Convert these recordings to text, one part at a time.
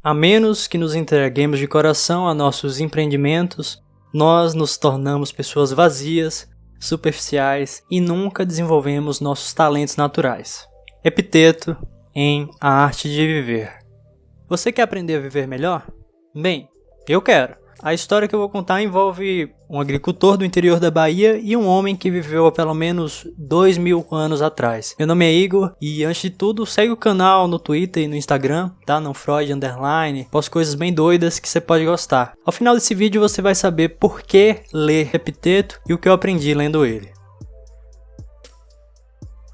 A menos que nos entreguemos de coração a nossos empreendimentos, nós nos tornamos pessoas vazias, superficiais e nunca desenvolvemos nossos talentos naturais. Epiteto em A Arte de Viver. Você quer aprender a viver melhor? Bem, eu quero. A história que eu vou contar envolve um agricultor do interior da Bahia e um homem que viveu há pelo menos 2000 anos atrás. Meu nome é Igor e, antes de tudo, segue o canal no Twitter e no Instagram, tá? @nãofreud_. Posto coisas bem doidas que você pode gostar. Ao final desse vídeo você vai saber por que ler Epiteto e o que eu aprendi lendo ele.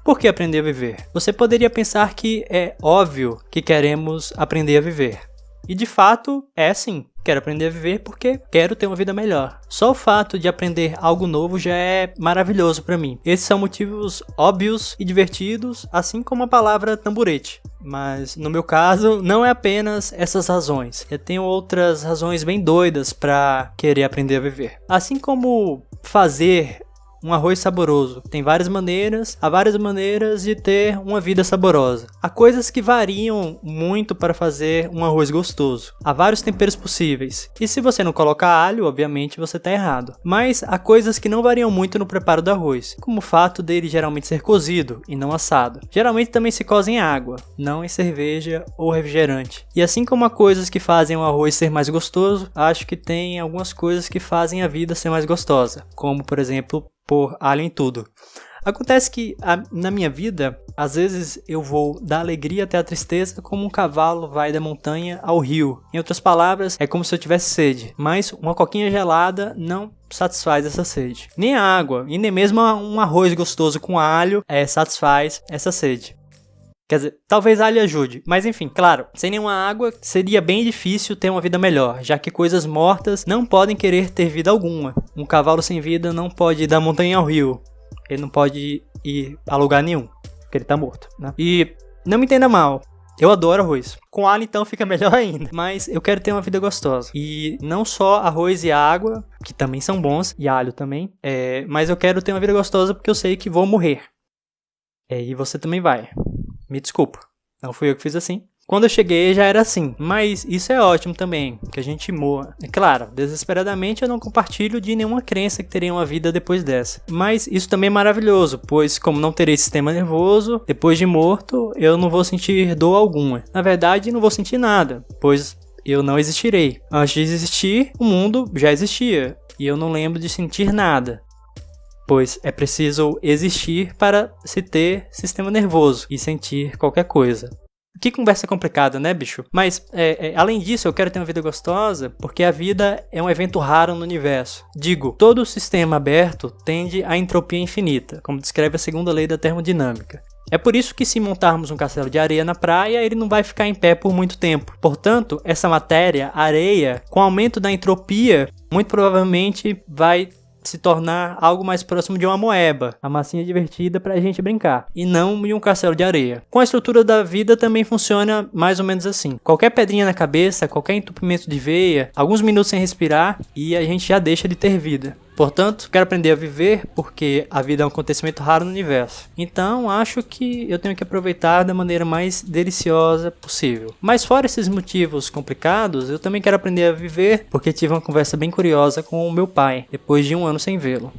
Por que aprender a viver? Você poderia pensar que é óbvio que queremos aprender a viver. E de fato, é sim. Quero aprender a viver porque quero ter uma vida melhor. Só o fato de aprender algo novo já é maravilhoso para mim. Esses são motivos óbvios e divertidos, assim como a palavra tamborete. Mas no meu caso, não é apenas essas razões. Eu tenho outras razões bem doidas para querer aprender a viver. Assim como fazer um arroz saboroso. Tem várias maneiras, há várias maneiras de ter uma vida saborosa. Há coisas que variam muito para fazer um arroz gostoso. Há vários temperos possíveis. E se você não colocar alho, obviamente você está errado. Mas há coisas que não variam muito no preparo do arroz, como o fato dele geralmente ser cozido e não assado. Geralmente também se coze em água, não em cerveja ou refrigerante. E assim como há coisas que fazem o arroz ser mais gostoso, acho que tem algumas coisas que fazem a vida ser mais gostosa, como por exemplo, pôr alho em tudo. Acontece que na minha vida, às vezes eu vou da alegria até a tristeza como um cavalo vai da montanha ao rio. Em outras palavras, é como se eu tivesse sede, mas uma coquinha gelada não satisfaz essa sede. Nem a água e nem mesmo um arroz gostoso com alho satisfaz essa sede. Quer dizer, talvez alho ajude, mas enfim, claro, sem nenhuma água seria bem difícil ter uma vida melhor, já que coisas mortas não podem querer ter vida alguma. Um cavalo sem vida não pode ir da montanha ao rio, ele não pode ir a lugar nenhum, porque ele tá morto, né? E não me entenda mal, eu adoro arroz. Com alho então fica melhor ainda, mas eu quero ter uma vida gostosa. E não só arroz e água, que também são bons, e alho também, mas eu quero ter uma vida gostosa porque eu sei que vou morrer. E você também vai. Me desculpa, não fui eu que fiz assim. Quando eu cheguei já era assim, mas isso é ótimo também, que a gente morra. É claro, desesperadamente eu não compartilho de nenhuma crença que teria uma vida depois dessa. Mas isso também é maravilhoso, pois como não terei sistema nervoso, depois de morto eu não vou sentir dor alguma. Na verdade não vou sentir nada, pois eu não existirei. Antes de existir, o mundo já existia, e eu não lembro de sentir nada. Pois é preciso existir para se ter sistema nervoso e sentir qualquer coisa. Que conversa complicada, né, bicho? Mas, além disso, eu quero ter uma vida gostosa porque a vida é um evento raro no universo. Digo, todo sistema aberto tende à entropia infinita, como descreve a segunda lei da termodinâmica. É por isso que se montarmos um castelo de areia na praia, ele não vai ficar em pé por muito tempo. Portanto, essa matéria, areia, com o aumento da entropia, muito provavelmente vai se tornar algo mais próximo de uma moeba, a massinha divertida pra gente brincar, e não de um castelo de areia. Com a estrutura da vida também funciona mais ou menos assim. Qualquer pedrinha na cabeça, qualquer entupimento de veia, alguns minutos sem respirar e a gente já deixa de ter vida. Portanto, quero aprender a viver porque a vida é um acontecimento raro no universo. Então, acho que eu tenho que aproveitar da maneira mais deliciosa possível. Mas fora esses motivos complicados, eu também quero aprender a viver porque tive uma conversa bem curiosa com o meu pai, depois de 1 ano sem vê-lo.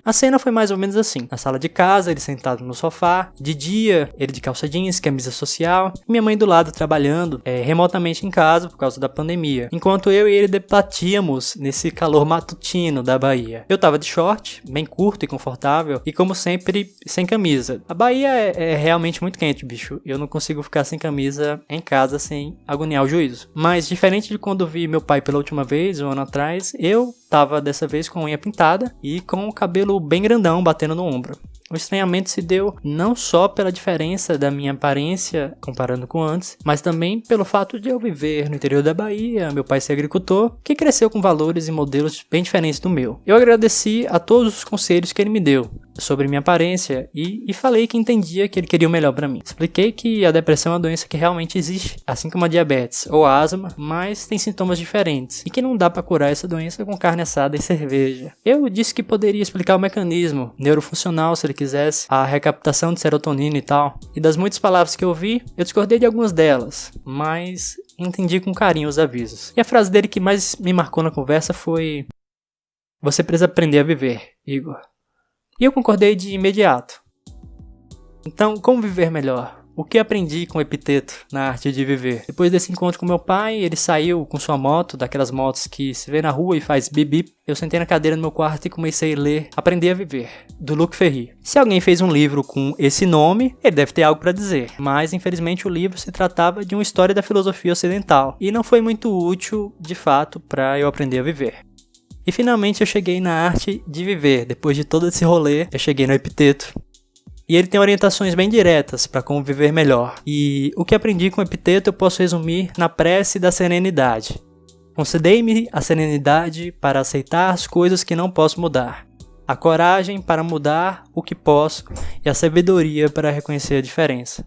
A cena foi mais ou menos assim. Na sala de casa, ele sentado no sofá. De dia, ele de calça jeans, camisa social. Minha mãe do lado trabalhando remotamente em casa por causa da pandemia. Enquanto eu e ele debatíamos nesse calor matutino da Bahia. Eu tava de short, bem curto e confortável. E como sempre, sem camisa. A Bahia é realmente muito quente, bicho. Eu não consigo ficar sem camisa em casa sem agoniar o juízo. Mas diferente de quando vi meu pai pela última vez, 1 ano atrás, eu tava dessa vez com a unha pintada e com o cabelo bem grandão batendo no ombro. O estranhamento se deu não só pela diferença da minha aparência comparando com antes, mas também pelo fato de eu viver no interior da Bahia, meu pai ser agricultor, que cresceu com valores e modelos bem diferentes do meu. Eu agradeci a todos os conselhos que ele me deu, sobre minha aparência e falei que entendia que ele queria o melhor pra mim. Expliquei que a depressão é uma doença que realmente existe, assim como a diabetes ou a asma, mas tem sintomas diferentes e que não dá pra curar essa doença com carne assada e cerveja. Eu disse que poderia explicar o mecanismo neurofuncional se ele quisesse, a recaptação de serotonina e tal. E das muitas palavras que eu ouvi, eu discordei de algumas delas, mas entendi com carinho os avisos. E a frase dele que mais me marcou na conversa foi: "Você precisa aprender a viver, Igor." E eu concordei de imediato. Então, como viver melhor? O que aprendi com o Epiteto na arte de viver? Depois desse encontro com meu pai, ele saiu com sua moto, daquelas motos que se vê na rua e faz bip-bip. Eu sentei na cadeira no meu quarto e comecei a ler Aprender a Viver, do Luc Ferry. Se alguém fez um livro com esse nome, ele deve ter algo para dizer. Mas, infelizmente, o livro se tratava de uma história da filosofia ocidental e não foi muito útil, de fato, para eu aprender a viver. E finalmente eu cheguei na arte de viver. Depois de todo esse rolê, eu cheguei no Epiteto. E ele tem orientações bem diretas para como viver melhor. E o que aprendi com o Epiteto eu posso resumir na prece da serenidade. Concedei-me a serenidade para aceitar as coisas que não posso mudar, a coragem para mudar o que posso e a sabedoria para reconhecer a diferença.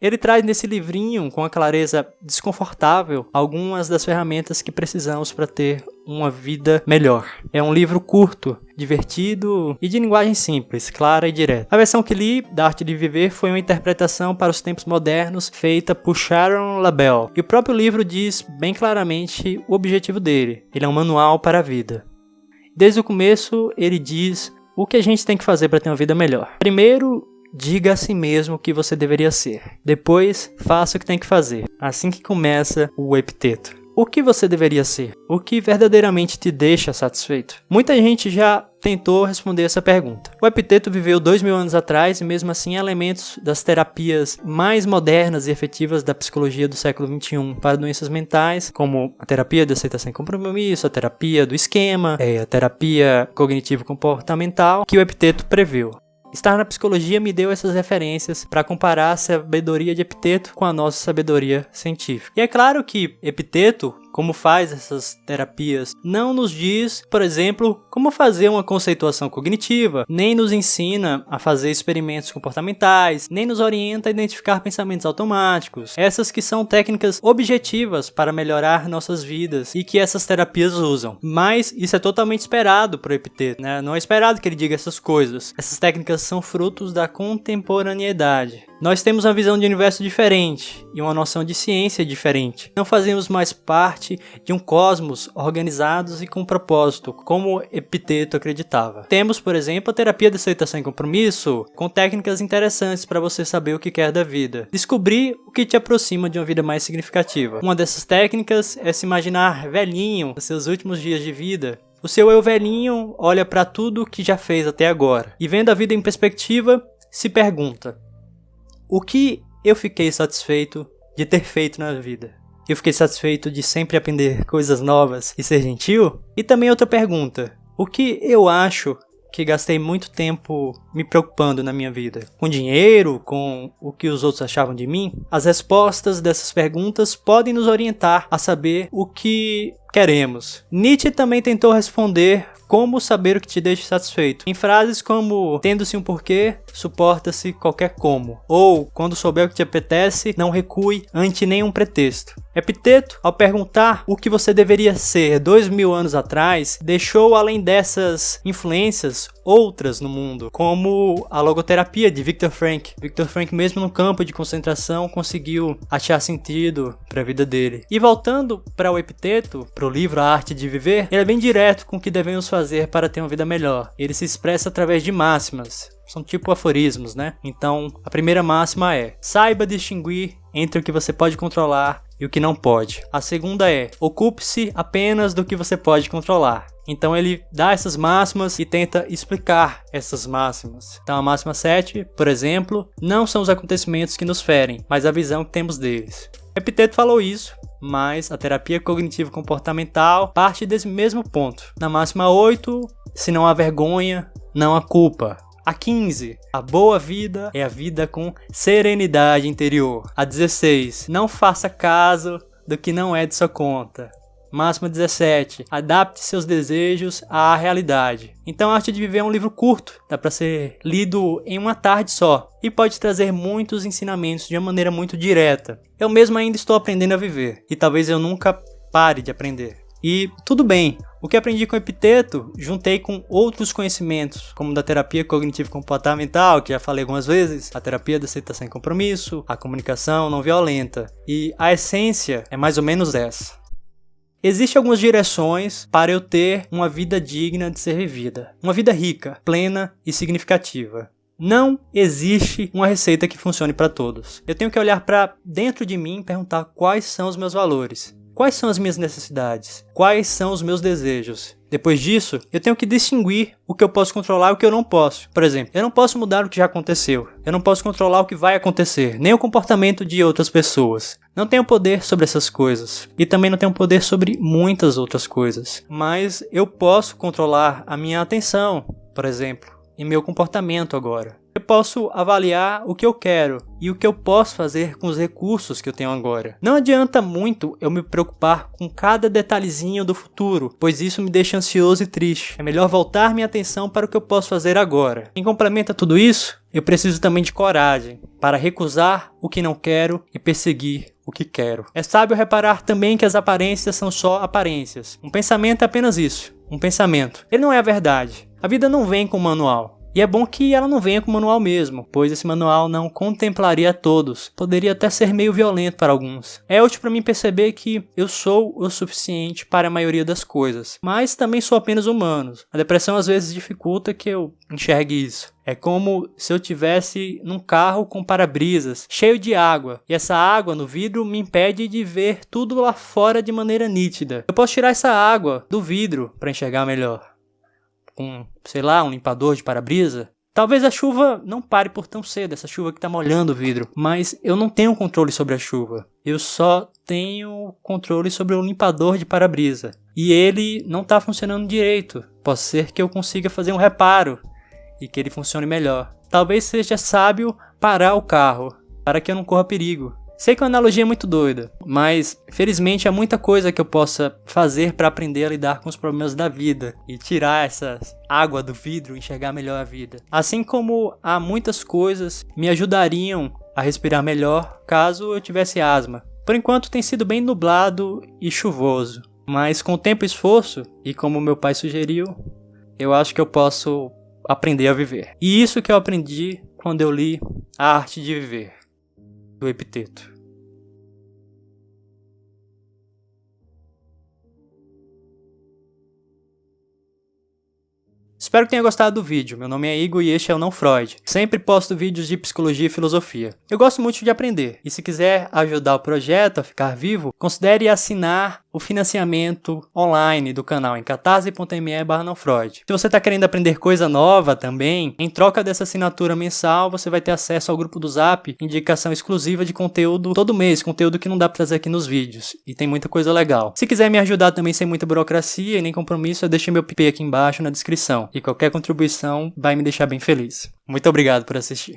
Ele traz nesse livrinho, com a clareza desconfortável, algumas das ferramentas que precisamos para ter uma vida melhor. É um livro curto, divertido e de linguagem simples, clara e direta. A versão que li da Arte de Viver foi uma interpretação para os tempos modernos feita por Sharon Labelle. E o próprio livro diz bem claramente o objetivo dele. Ele é um manual para a vida. Desde o começo, ele diz o que a gente tem que fazer para ter uma vida melhor. Primeiro, diga a si mesmo o que você deveria ser. Depois, faça o que tem que fazer. Assim que começa o Epiteto. O que você deveria ser? O que verdadeiramente te deixa satisfeito? Muita gente já tentou responder essa pergunta. O Epiteto viveu 2000 anos atrás e mesmo assim há elementos das terapias mais modernas e efetivas da psicologia do século XXI para doenças mentais, como a terapia de aceitação e compromisso, a terapia do esquema, a terapia cognitivo-comportamental, que o Epiteto previu. Estar na psicologia me deu essas referências para comparar a sabedoria de Epiteto com a nossa sabedoria científica. E é claro que Epiteto, como faz essas terapias, não nos diz, por exemplo, como fazer uma conceituação cognitiva, nem nos ensina a fazer experimentos comportamentais, nem nos orienta a identificar pensamentos automáticos. Essas que são técnicas objetivas para melhorar nossas vidas e que essas terapias usam. Mas isso é totalmente esperado por Epiteto, né? Não é esperado que ele diga essas coisas. Essas técnicas são frutos da contemporaneidade. Nós temos uma visão de universo diferente e uma noção de ciência diferente. Não fazemos mais parte de um cosmos organizados e com propósito, como Epiteto acreditava. Temos, por exemplo, a terapia de aceitação e compromisso, com técnicas interessantes para você saber o que quer da vida. Descobrir o que te aproxima de uma vida mais significativa. Uma dessas técnicas é se imaginar velhinho nos seus últimos dias de vida. O seu eu velhinho olha para tudo que já fez até agora e, vendo a vida em perspectiva, se pergunta: o que eu fiquei satisfeito de ter feito na vida? Eu fiquei satisfeito de sempre aprender coisas novas e ser gentil? E também outra pergunta: o que eu acho que gastei muito tempo me preocupando na minha vida? Com dinheiro? Com o que os outros achavam de mim? As respostas dessas perguntas podem nos orientar a saber o que queremos. Nietzsche também tentou responder como saber o que te deixa satisfeito, em frases como: tendo-se um porquê, suporta-se qualquer como, ou quando souber o que te apetece, não recue ante nenhum pretexto. Epiteto, ao perguntar o que você deveria ser 2000 anos atrás, deixou além dessas influências outras no mundo, como a logoterapia de Viktor Frankl. Viktor Frankl, mesmo no campo de concentração, conseguiu achar sentido para a vida dele. E voltando para o Epiteto, para o livro A Arte de Viver, ele é bem direto com o que devemos fazer para ter uma vida melhor. Ele se expressa através de máximas. São tipo aforismos, né? Então, a primeira máxima é: saiba distinguir entre o que você pode controlar e o que não pode. A segunda é: ocupe-se apenas do que você pode controlar. Então ele dá essas máximas e tenta explicar essas máximas. Então a máxima 7, por exemplo: não são os acontecimentos que nos ferem, mas a visão que temos deles. Epiteto falou isso, mas a terapia cognitivo-comportamental parte desse mesmo ponto. Na máxima 8, se não há vergonha, não há culpa. A 15, a boa vida é a vida com serenidade interior. A 16, não faça caso do que não é de sua conta, Máxima 17. Adapte seus desejos à realidade. Então, A Arte de Viver é um livro curto, dá para ser lido em uma tarde só e pode trazer muitos ensinamentos de uma maneira muito direta. Eu mesmo ainda estou aprendendo a viver e talvez eu nunca pare de aprender. E tudo bem, o que aprendi com Epiteto, juntei com outros conhecimentos, como da terapia cognitivo-comportamental, que já falei algumas vezes, a terapia da aceitação e compromisso, a comunicação não violenta. E a essência é mais ou menos essa. Existem algumas direções para eu ter uma vida digna de ser vivida. Uma vida rica, plena e significativa. Não existe uma receita que funcione para todos. Eu tenho que olhar para dentro de mim e perguntar quais são os meus valores. Quais são as minhas necessidades? Quais são os meus desejos? Depois disso, eu tenho que distinguir o que eu posso controlar e o que eu não posso. Por exemplo, eu não posso mudar o que já aconteceu. Eu não posso controlar o que vai acontecer, nem o comportamento de outras pessoas. Não tenho poder sobre essas coisas. E também não tenho poder sobre muitas outras coisas. Mas eu posso controlar a minha atenção, por exemplo, e meu comportamento agora. Eu posso avaliar o que eu quero e o que eu posso fazer com os recursos que eu tenho agora. Não adianta muito eu me preocupar com cada detalhezinho do futuro, pois isso me deixa ansioso e triste. É melhor voltar minha atenção para o que eu posso fazer agora. Em complemento a tudo isso, eu preciso também de coragem para recusar o que não quero e perseguir o que quero. É sábio reparar também que as aparências são só aparências. Um pensamento é apenas isso, um pensamento. Ele não é a verdade. A vida não vem com manual. E é bom que ela não venha com manual mesmo, pois esse manual não contemplaria todos. Poderia até ser meio violento para alguns. É útil para mim perceber que eu sou o suficiente para a maioria das coisas, mas também sou apenas humano. A depressão às vezes dificulta que eu enxergue isso. É como se eu tivesse num carro com para-brisas, cheio de água, e essa água no vidro me impede de ver tudo lá fora de maneira nítida. Eu posso tirar essa água do vidro para enxergar melhor. Com, sei lá, um limpador de para-brisa. Talvez a chuva não pare por tão cedo, essa chuva que está molhando o vidro, mas eu não tenho controle sobre a chuva. Eu só tenho controle sobre o limpador de para-brisa. E ele não está funcionando direito. Pode ser que eu consiga fazer um reparo e que ele funcione melhor. Talvez seja sábio parar o carro, para que eu não corra perigo. Sei que a analogia é muito doida, mas felizmente há muita coisa que eu possa fazer para aprender a lidar com os problemas da vida e tirar essa água do vidro e enxergar melhor a vida. Assim como há muitas coisas que me ajudariam a respirar melhor caso eu tivesse asma. Por enquanto tem sido bem nublado e chuvoso, mas com tempo e esforço, e como meu pai sugeriu, eu acho que eu posso aprender a viver. E isso que eu aprendi quando eu li A Arte de Viver, do Epiteto. Espero que tenha gostado do vídeo. Meu nome é Igor e este é o Não Freud. Sempre posto vídeos de psicologia e filosofia. Eu gosto muito de aprender. E se quiser ajudar o projeto a ficar vivo, considere assinar o financiamento online do canal em catarse.me/nãofreud. Se você está querendo aprender coisa nova também, em troca dessa assinatura mensal, você vai ter acesso ao grupo do Zap, indicação exclusiva de conteúdo todo mês, conteúdo que não dá para trazer aqui nos vídeos. E tem muita coisa legal. Se quiser me ajudar também sem muita burocracia e nem compromisso, eu deixei meu PicPay aqui embaixo na descrição. E qualquer contribuição vai me deixar bem feliz. Muito obrigado por assistir.